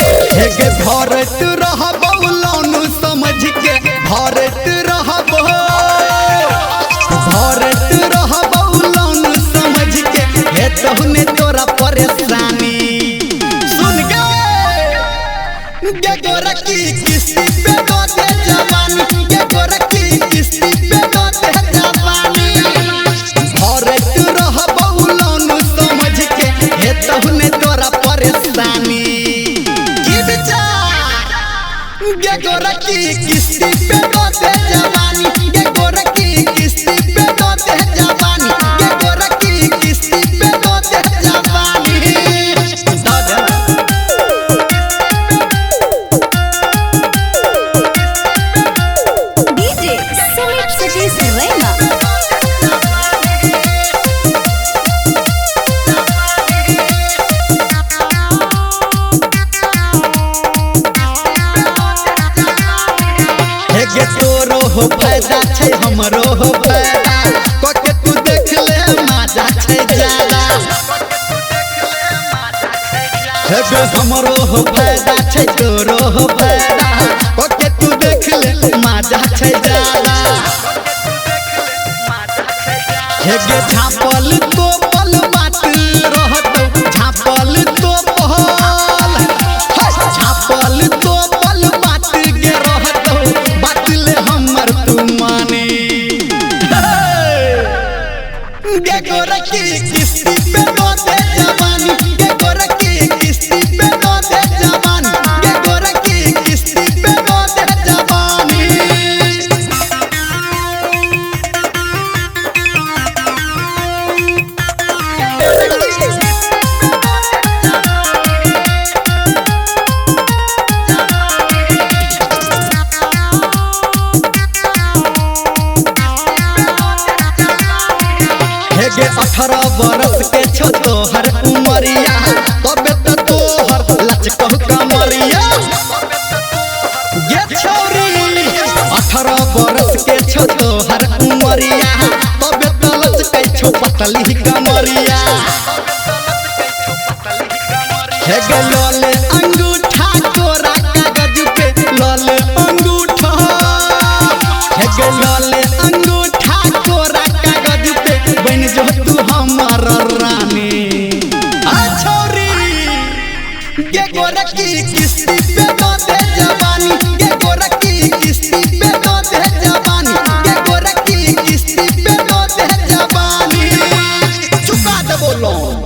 भरत रहबो लोनु समझ के भरत रहबो लोनु समझ के हे तोहने तोरा परेशानी सुन गे गोरा की किस्ती पे दो दे जवानी गे गोरा की किस्ती पे दो दे जवानी भरत रहबो लोनु समझ के हे तोहने तोरा परेशानी गे गोरा की किस्ती पे दो दे जवानी गे गोरा की किस्ती पे दो दे जवानी गे गोरा की किस्ती पे दो दे जवानी डीजे सुमित सतीश रैना गे तोरो हो फायदा छै हमरो हो फायदा कोके तू देख ले मजा छै ज्यादा गे हमरो हो फायदा छै तोरो हो फायदा कोके तू देख ले मजा छै ज्यादा गे झापल तो पल बात रहतौ झापल तो पल झापल तो पल बात गे रहतौ तू माने गे गोरा की किस्ती पे दो दे जवानी गे गोरा की किस्ती पे दो दे जवानी गे गोरा की किस्ती पे दो दे जवानी गे 18 बरस के छो तोहर उमरिया तबे तो तोहर लचकहु कमरिया गे छौरी 18 बरस के छो तोहर उमरिया तबे तो लचकै छो पतली कमरिया गे लोले अंगूठा तोरा कागज पे लोले अंगूठा गे लोले अंगूठा तोरा कागज पे बन जो तू हमार रानी आ छोरी गे गोरा की किस्ती पे दो दे जवानी